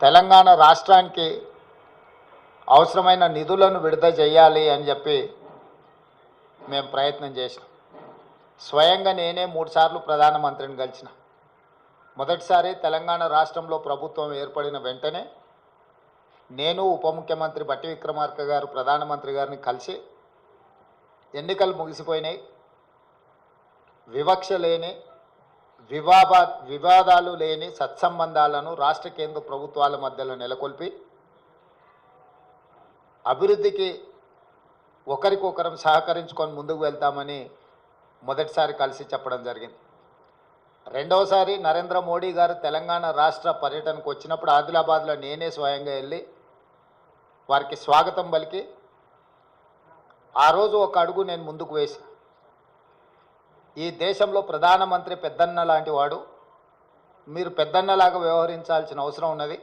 తెలంగాణ రాష్ట్రానికి అవసరమైన నిధులను విడుదల చేయాలి అని చెప్పి మేము ప్రయత్నం చేసినాం. స్వయంగా నేనే 3 సార్లు ప్రధానమంత్రిని కలిసిన. మొదటిసారి తెలంగాణ రాష్ట్రంలో ప్రభుత్వం ఏర్పడిన వెంటనే నేను ఉప ముఖ్యమంత్రి బట్టి విక్రమార్క గారు ప్రధానమంత్రి గారిని కలిసి ఎన్నికలు ముగిసిపోయినాయి, వివక్ష లేని వివాదాలు లేని సత్సంబంధాలను రాష్ట్ర కేంద్ర ప్రభుత్వాల మధ్యలో నెలకొల్పి అభివృద్ధికి ఒకరికొకరం సహకరించుకొని ముందుకు వెళ్తామని మొదటిసారి కలిసి చెప్పడం జరిగింది. రెండవసారి నరేంద్ర మోడీ గారు తెలంగాణ రాష్ట్ర పర్యటనకు వచ్చినప్పుడు ఆదిలాబాద్లో నేనే స్వయంగా వెళ్ళి వారికి స్వాగతం పలికి ఆ రోజు ఒక అడుగు నేను ముందుకు వేసి, ఈ దేశంలో ప్రధానమంత్రి పెద్దన్న లాంటి వాడు, మీరు పెద్దన్నలాగా వ్యవహరించాల్సిన అవసరం ఉన్నది.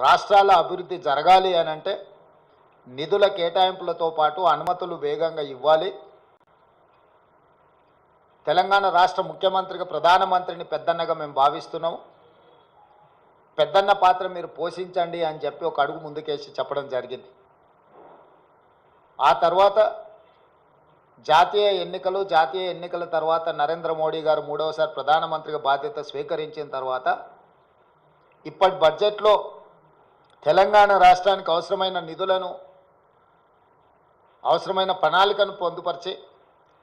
రాష్ట్రాల అభివృద్ధి జరగాలి అని అంటే నిధుల కేటాయింపులతో పాటు అనుమతులు వేగంగా ఇవ్వాలి. తెలంగాణ రాష్ట్ర ముఖ్యమంత్రిగా ప్రధానమంత్రిని పెద్దన్నగా మేము భావిస్తున్నాము. పెద్దన్న పాత్ర మీరు పోషించండి అని చెప్పి ఒక అడుగు ముందుకేసి చెప్పడం జరిగింది. ఆ తర్వాత జాతీయ ఎన్నికల తర్వాత నరేంద్ర మోడీ గారు 3వసారి ప్రధానమంత్రిగా బాధ్యత స్వీకరించిన తర్వాత ఇప్పటి బడ్జెట్లో తెలంగాణ రాష్ట్రానికి అవసరమైన నిధులను, అవసరమైన ప్రణాళికను పొందుపరిచి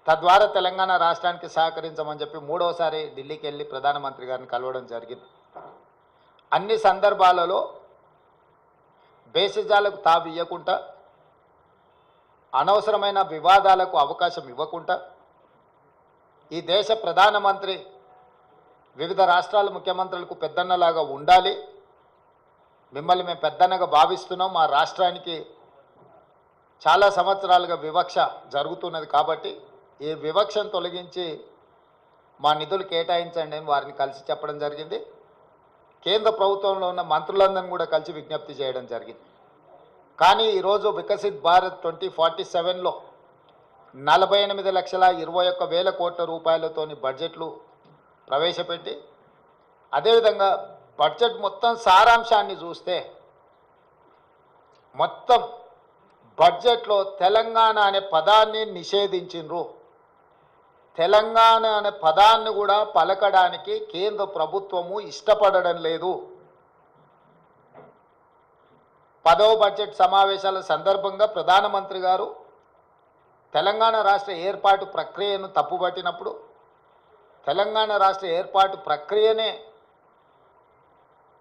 తద్వారా తెలంగాణ రాష్ట్రానికి సహకరించమని చెప్పి 3వసారి ఢిల్లీకి వెళ్ళి ప్రధానమంత్రి గారిని కలవడం జరిగింది. అన్ని సందర్భాలలో బేసిజాలకు తావు ఇవ్వకుండా, అనవసరమైన వివాదాలకు అవకాశం ఇవ్వకుండా, ఈ దేశ ప్రధానమంత్రి వివిధ రాష్ట్రాల ముఖ్యమంత్రులకు పెద్దన్నలాగా ఉండాలి, మిమ్మల్ని మేము పెద్దన్నగా భావిస్తున్నాం, మా రాష్ట్రానికి చాలా సంవత్సరాలుగా వివక్ష జరుగుతున్నది కాబట్టి ఈ వివక్షను తొలగించి మా నిధులు కేటాయించండి అని వారిని కలిసి చెప్పడం జరిగింది. కేంద్ర ప్రభుత్వంలో ఉన్న మంత్రులందరినీ కూడా కలిసి విజ్ఞప్తి చేయడం జరిగింది. కానీ ఈరోజు వికసిత్ భారత్ 2047లో 48,21,000 కోట్ల రూపాయలతోని బడ్జెట్లు ప్రవేశపెట్టి, అదేవిధంగా బడ్జెట్ మొత్తం సారాంశాన్ని చూస్తే మొత్తం బడ్జెట్లో తెలంగాణ అనే పదాన్ని నిషేధించిండ్రు. తెలంగాణ అనే పదాన్ని కూడా పలకడానికి కేంద్ర ప్రభుత్వము ఇష్టపడడం లేదు. 10వ బడ్జెట్ సమావేశాల సందర్భంగా ప్రధానమంత్రి గారు తెలంగాణ రాష్ట్ర ఏర్పాటు ప్రక్రియను తప్పుపట్టినప్పుడు, తెలంగాణ రాష్ట్ర ఏర్పాటు ప్రక్రియనే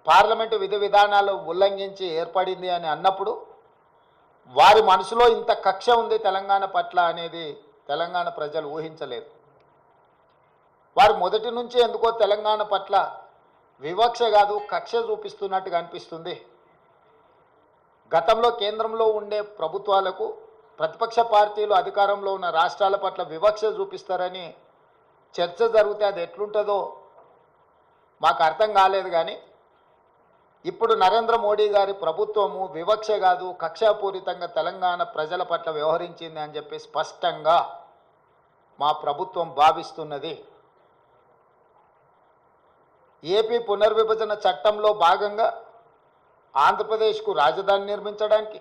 పార్లమెంటు విధి విధానాలు ఉల్లంఘించి ఏర్పడింది అని అన్నప్పుడు వారి మనసులో ఇంత కక్ష ఉంది తెలంగాణ పట్ల అనేది తెలంగాణ ప్రజలు ఊహించలేదు. వారు మొదటి నుంచి ఎందుకో తెలంగాణ పట్ల వివక్ష కాదు కక్ష చూపిస్తున్నట్టుగా అనిపిస్తుంది. గతంలో కేంద్రంలో ఉండే ప్రభుత్వాలకు ప్రతిపక్ష పార్టీలు అధికారంలో ఉన్న రాష్ట్రాల పట్ల వివక్ష చూపిస్తారని చర్చ జరిగితే అది ఎట్లుంటుందో మాకు అర్థం కాలేదు. కానీ ఇప్పుడు నరేంద్ర మోడీ గారి ప్రభుత్వము వివక్ష కాదు కక్షాపూరితంగా తెలంగాణ ప్రజల పట్ల వ్యవహరించింది అని చెప్పి స్పష్టంగా మా ప్రభుత్వం భావిస్తున్నది. ఏపీ పునర్విభజన చట్టంలో భాగంగా ఆంధ్రప్రదేశ్కు రాజధాని నిర్మించడానికి,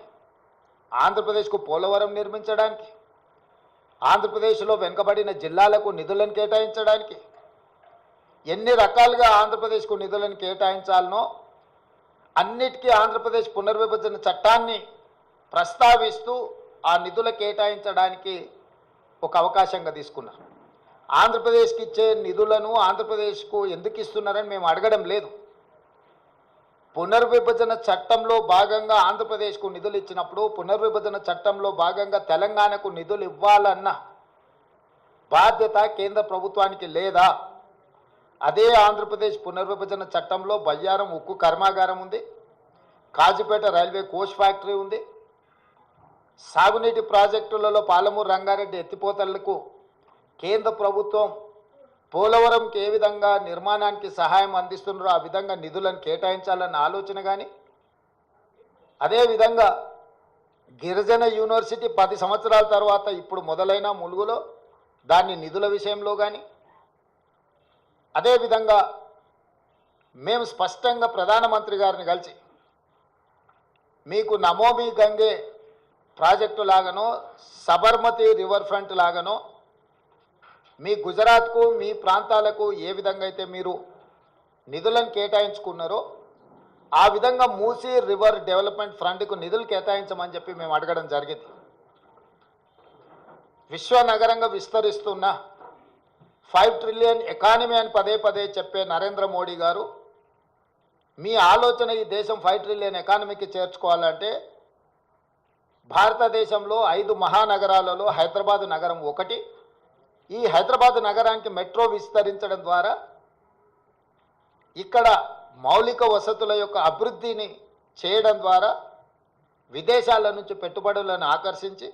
ఆంధ్రప్రదేశ్కు పోలవరం నిర్మించడానికి, ఆంధ్రప్రదేశ్లో వెనుకబడిన జిల్లాలకు నిధులను కేటాయించడానికి, ఎన్ని రకాలుగా ఆంధ్రప్రదేశ్కు నిధులను కేటాయించాలనో అన్నిటికీ ఆంధ్రప్రదేశ్ పునర్విభజన చట్టాన్ని ప్రస్తావిస్తూ ఆ నిధుల కేటాయించడానికి ఒక అవకాశంగా తీసుకున్నారు. ఆంధ్రప్రదేశ్కి ఇచ్చే నిధులను ఆంధ్రప్రదేశ్కు ఎందుకు ఇస్తున్నారని మేము అడగడం లేదు. పునర్విభజన చట్టంలో భాగంగా ఆంధ్రప్రదేశ్కు నిధులు ఇచ్చినప్పుడు పునర్విభజన చట్టంలో భాగంగా తెలంగాణకు నిధులు ఇవ్వాలన్న బాధ్యత కేంద్ర ప్రభుత్వానికి లేదా? అదే ఆంధ్రప్రదేశ్ పునర్విభజన చట్టంలో బయ్యారం ఉక్కు కర్మాగారం ఉంది, కాజీపేట రైల్వే కోచ్ ఫ్యాక్టరీ ఉంది, సాగునీటి ప్రాజెక్టులలో పాలమూరు రంగారెడ్డి ఎత్తిపోతలకు కేంద్ర ప్రభుత్వం పోలవరంకి ఏ విధంగా నిర్మాణానికి సహాయం అందిస్తున్నారో ఆ విధంగా నిధులను కేటాయించాలన్న ఆలోచన కానీ, అదేవిధంగా గిరిజన యూనివర్సిటీ 10 సంవత్సరాల తర్వాత ఇప్పుడు మొదలైన ములుగులో దాని నిధుల విషయంలో కానీ, అదేవిధంగా మేము స్పష్టంగా ప్రధానమంత్రి గారిని కలిసి మీకు నమోమి గంగే ప్రాజెక్టు లాగానో సబర్మతి రివర్ ఫ్రంట్ లాగానో మీ గుజరాత్కు మీ ప్రాంతాలకు ఏ విధంగా అయితే మీరు నిధులను కేటాయించుకున్నారో ఆ విధంగా మూసీ రివర్ డెవలప్మెంట్ ఫ్రంట్కు నిధులు కేటాయించమని చెప్పి మేము అడగడం జరిగింది. విశ్వనగరంగా విస్తరిస్తున్న 5 ట్రిలియన్ ఎకానమీ అని పదే పదే చెప్పే నరేంద్ర మోడీ గారు మీ ఆలోచన ఈ దేశం 5 ట్రిలియన్ ఎకానమీకి చేర్చుకోవాలంటే భారతదేశంలో 5 మహానగరాలలో హైదరాబాద్ నగరం ఒకటి. ఈ హైదరాబాద్ నగరానికి మెట్రో విస్తరించడం ద్వారా ఇక్కడ మౌలిక వసతుల యొక్క అభివృద్ధిని చేయడం ద్వారా విదేశాల నుంచి పెట్టుబడులను ఆకర్షించి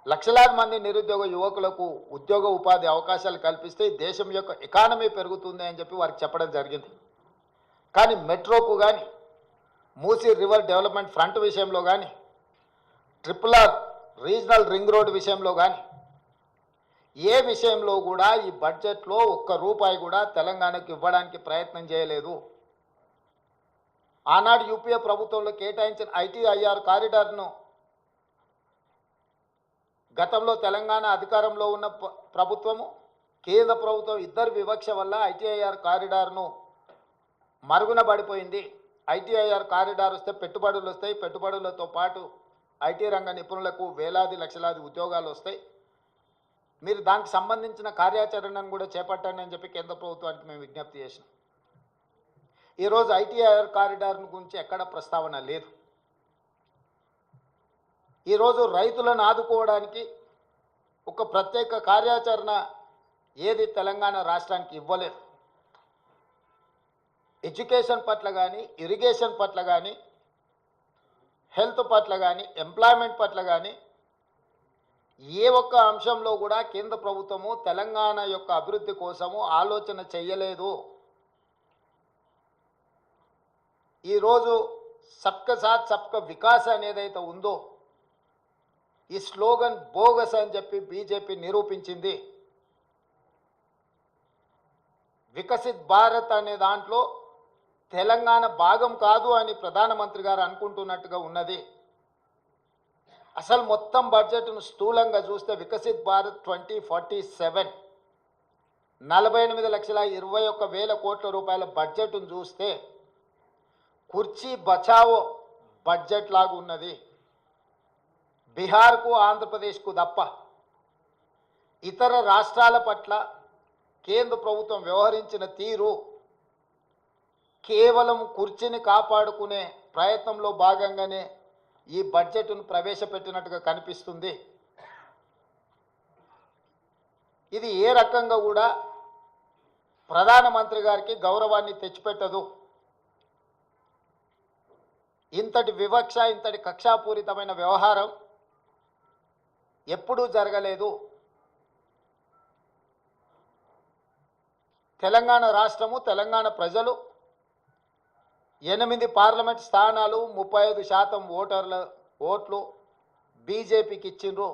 లక్షలాది మంది నిరుద్యోగ యువకులకు ఉద్యోగ ఉపాధి అవకాశాలు కల్పిస్తే దేశం యొక్క ఎకానమీ పెరుగుతుంది అని చెప్పి వారికి చెప్పడం జరిగింది. కానీ మెట్రోకు కానీ మూసీ రివర్ డెవలప్మెంట్ ఫ్రంట్ విషయంలో కానీ RRR రీజనల్ రింగ్ రోడ్ విషయంలో కానీ ఏ విషయంలో కూడా ఈ బడ్జెట్లో ఒక్క రూపాయి కూడా తెలంగాణకు ఇవ్వడానికి ప్రయత్నం చేయలేదు. ఆనాడు యూపీఏ ప్రభుత్వంలో కేటాయించిన ITIR కారిడార్ను గతంలో తెలంగాణ అధికారంలో ఉన్న ప్రభుత్వము కేంద్ర ప్రభుత్వం ఇద్దరు వివక్ష వల్ల ITIR కారిడార్ను మరుగున పడిపోయింది. ITIR కారిడార్ వస్తే పెట్టుబడులు వస్తాయి, పెట్టుబడులతో పాటు IT రంగ నిపుణులకు వేలాది లక్షలాది ఉద్యోగాలు వస్తాయి. మీరు దానికి సంబంధించిన కార్యాచరణను కూడా చేపట్టండి అని చెప్పి కేంద్ర ప్రభుత్వానికి మేము విజ్ఞప్తి చేసినాం. ఈరోజు ITIR కారిడార్ గురించి ఎక్కడ ప్రస్తావన లేదు. ఈరోజు రైతులను ఆదుకోవడానికి ఒక ప్రత్యేక కార్యాచరణ ఏది తెలంగాణ రాష్ట్రానికి ఇవ్వలేదు. ఎడ్యుకేషన్ పట్ల కానీ, ఇరిగేషన్ పట్ల కానీ, హెల్త్ పట్ల కానీ, ఎంప్లాయ్మెంట్ పట్ల కానీ ఏ ఒక్క అంశంలో కూడా కేంద్ర ప్రభుత్వము తెలంగాణ యొక్క అభివృద్ధి కోసము ఆలోచన చెయ్యలేదు. ఈరోజు సబ్కా సాత్ సబ్కా వికాస్ అనేదైతే ఉందో ఈ స్లోగన్ బోగస్ అని చెప్పి బీజేపీ నిరూపించింది. వికసిత్ భారత్ అనే దాంట్లో తెలంగాణ భాగం కాదు అని ప్రధానమంత్రి గారు అనుకుంటున్నట్టుగా ఉన్నది. అసలు మొత్తం బడ్జెట్ను స్థూలంగా చూస్తే వికసిత్ భారత్ 2047 48,21,000 కోట్ల రూపాయల బడ్జెట్ను చూస్తే కుర్చీ బచావో బడ్జెట్ లాగా ఉన్నది. బీహార్కు ఆంధ్రప్రదేశ్కు తప్ప ఇతర రాష్ట్రాల పట్ల కేంద్ర ప్రభుత్వం వ్యవహరించిన తీరు కేవలం కుర్చీని కాపాడుకునే ప్రయత్నంలో భాగంగానే ఈ బడ్జెట్ను ప్రవేశపెట్టినట్టుగా కనిపిస్తుంది. ఇది ఏ రకంగా కూడా ప్రధానమంత్రి గారికి గౌరవాన్ని తెచ్చిపెట్టదు. ఇంతటి వివక్ష, ఇంతటి కక్షాపూరితమైన వ్యవహారం ఎప్పుడూ జరగలేదు. తెలంగాణ రాష్ట్రము, తెలంగాణ ప్రజలు 8 పార్లమెంట్ స్థానాలు 35% ఓట్లు బీజేపీకి ఇచ్చిండ్రు.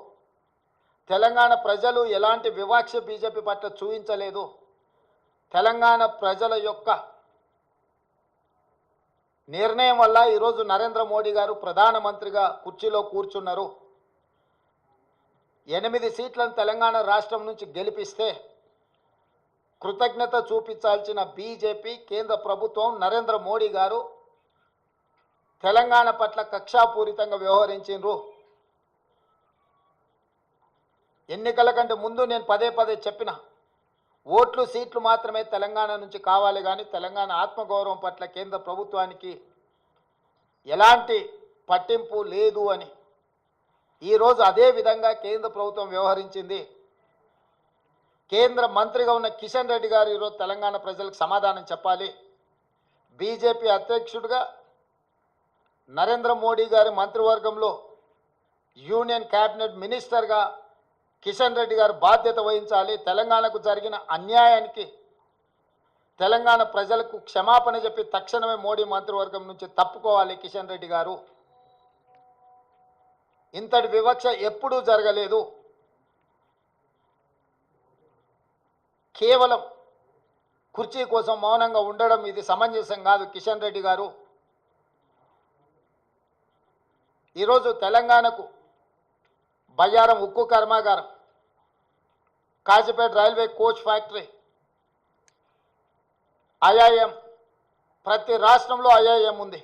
తెలంగాణ ప్రజలు ఎలాంటి వివక్ష బీజేపీ పట్ల చూపించలేదు. తెలంగాణ ప్రజల యొక్క నిర్ణయం వల్ల ఈరోజు నరేంద్ర మోడీ గారు ప్రధానమంత్రిగా కుర్చీలో కూర్చున్నారు. 8 సీట్లను తెలంగాణ రాష్ట్రం నుంచి గెలిపిస్తే కృతజ్ఞత చూపించాల్సిన బీజేపీ కేంద్ర ప్రభుత్వం నరేంద్ర మోడీ గారు తెలంగాణ పట్ల కక్షాపూరితంగా వ్యవహరించిండ్రు. ఎన్నికల కంటే ముందు నేను పదే పదే చెప్పిన ఓట్లు సీట్లు మాత్రమే తెలంగాణ నుంచి కావాలి, కానీ తెలంగాణ ఆత్మగౌరవం పట్ల కేంద్ర ప్రభుత్వానికి ఎలాంటి పట్టింపు లేదు అని. ఈరోజు అదే విధంగా కేంద్ర ప్రభుత్వం వ్యవహరించింది. కేంద్ర మంత్రిగా ఉన్న కిషన్ రెడ్డి గారు ఈరోజు తెలంగాణ ప్రజలకు సమాధానం చెప్పాలి. బీజేపీ అధ్యక్షుడిగా నరేంద్ర మోడీ గారి మంత్రివర్గంలో యూనియన్ క్యాబినెట్ మినిస్టర్గా కిషన్ రెడ్డి గారు బాధ్యత వహించాలి. తెలంగాణకు జరిగిన అన్యాయానికి తెలంగాణ ప్రజలకు క్షమాపణ చెప్పి తక్షణమే మోడీ మంత్రివర్గం నుంచి తప్పుకోవాలి కిషన్ రెడ్డి గారు. ఇంతటి వివక్ష ఎప్పుడూ జరగలేదు. కేవలం కుర్చీ కోసం మౌనంగా ఉండడం ఇది సమంజసం కాదు. కిషన్ రెడ్డి గారు ఈరోజు తెలంగాణకు బయ్యారం ఉక్కు కర్మాగారం, Kazipet railway coach factory, IIM, ప్రతి రాష్ట్రంలో ఐఐఎం ఉంది.